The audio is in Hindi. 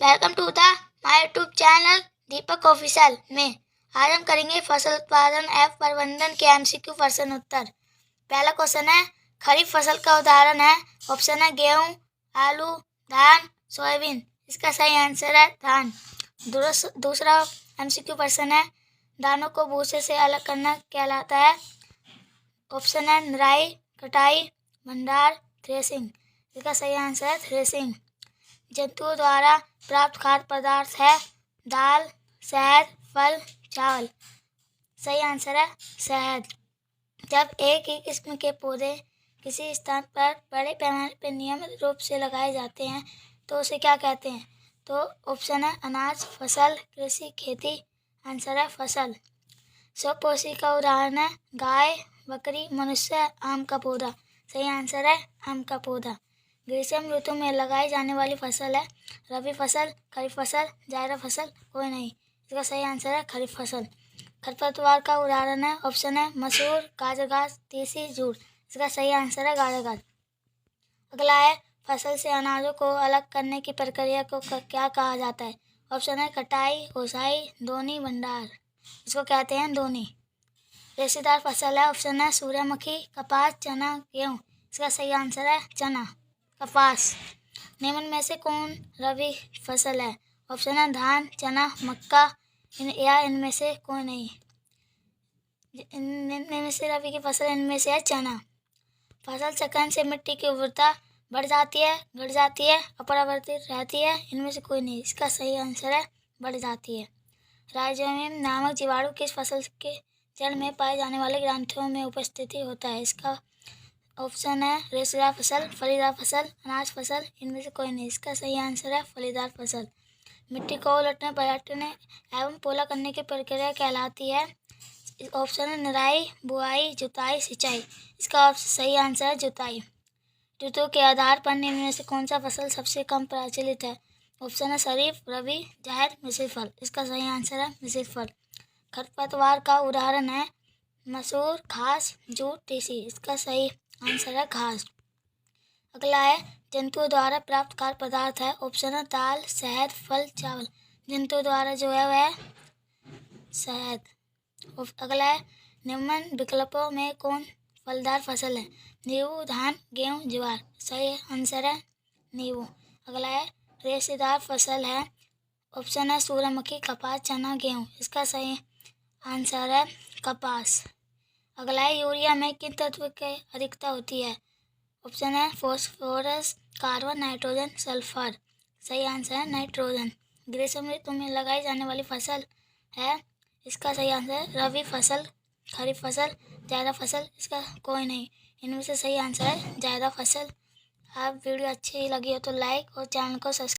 Welcome to the my YouTube channel Deepak official में आज हम करेंगे फसल उत्पादन एवं प्रबंधन के एमसीक्यू प्रश्न उत्तर। पहला क्वेश्चन है, खरीफ फसल का उदाहरण है। ऑप्शन है गेहूं, आलू, धान, सोयाबीन। इसका सही आंसर है धान। दूसरा एमसीक्यू प्रश्न है, दानों को भूसे से अलग करना कहलाता है। ऑप्शन है निराई, कटाई, भंडार, थ्रेसिंग। इसका सही आंसर है थ्रेसिंग। जंतुओं द्वारा प्राप्त खाद्य पदार्थ है दाल, शहद, फल, चावल। सही आंसर है शहद। जब एक ही किस्म के पौधे किसी स्थान पर बड़े पैमाने पर नियमित रूप से लगाए जाते हैं तो उसे क्या कहते हैं? तो ऑप्शन है अनाज, फसल, कृषि, खेती। आंसर है फसल। स्वपोषी का उदाहरण है गाय, बकरी, मनुष्य, आम का पौधा। सही आंसर है आम का पौधा। ग्रीष्म ऋतु में लगाई जाने वाली फसल है रबी फसल, खरीफ फसल, जायद फसल, कोई नहीं। इसका सही आंसर है खरीफ फसल। खरपतवार का उदाहरण है ऑप्शन है मसूर, गाजर घास, तीसी, जूट। इसका सही आंसर है गाजर घास। अगला है, फसल से अनाजों को अलग करने की प्रक्रिया को क्या कहा जाता है? ऑप्शन है कटाई, ओसाई, दोनी, भंडार। इसको कहते हैं दोनी। रेशेदार फसल है ऑप्शन है सूर्यमुखी, कपास, चना, गेहूँ। इसका सही आंसर है चना, कपास। निम्न में से कौन रबी फसल है? ऑप्शन है धान, चना, मक्का, या इनमें से कोई नहीं। इनमें से रबी की फसल इनमें से है चना। फसल चक्रण से मिट्टी की उर्वरता बढ़ जाती है, घट जाती है, अपरिवर्तित रहती है। इनमें से कोई नहीं। इसका सही आंसर है बढ़ जाती है। राइजोबियम नामक जीवाणु किस फसल के जड़ में पाए जाने वाले ग्रंथियों में उपस्थिति होता है? इसका ऑप्शन है रेशेदार फसल, फलीदार फसल, अनाज फसल। इनमें से कोई नहीं। इसका सही आंसर है फलीदार फसल। मिट्टी को उलटने, पलटने एवं पोला करने की प्रक्रिया कहलाती है। ऑप्शन है निराई, बुआई, जुताई, सिंचाई। इसका सही आंसर है जुताई। ऋतु के आधार पर निम्न में से कौन सा फसल सबसे कम प्रचलित है? ऑप्शन है खरीफ, रबी, जायद, मिश्रित फल। इसका सही आंसर है मिश्रित फल। खरपतवार का उदाहरण है मसूर, घास, जूट, तीसी। इसका सही आंसर है घास। अगला है, जंतुओं द्वारा प्राप्त खाद्य पदार्थ है। ऑप्शन है दाल, शहद, फल, चावल। जंतुओं द्वारा जो है वह शहद। अगला है, निम्न विकल्पों में कौन फलदार फसल है? नींबू, धान, गेहूं, ज्वार। सही आंसर है नींबू। अगला है, रेशेदार फसल है। ऑप्शन है सूर्यमुखी, कपास, चना, गेहूं। इसका सही आंसर है कपास। अगला है, यूरिया में किन तत्व की अधिकता होती है? ऑप्शन है फॉस्फोरस, कार्बन, नाइट्रोजन, सल्फर। सही आंसर है नाइट्रोजन। ग्रीष्म ऋतु में लगाई जाने वाली फसल है। इसका सही आंसर है रबी फसल, खरीफ फसल, जायद फसल। इसका कोई नहीं। इनमें से सही आंसर है जायद फसल। आप वीडियो अच्छी लगी हो तो लाइक और चैनल को सब्सक्राइब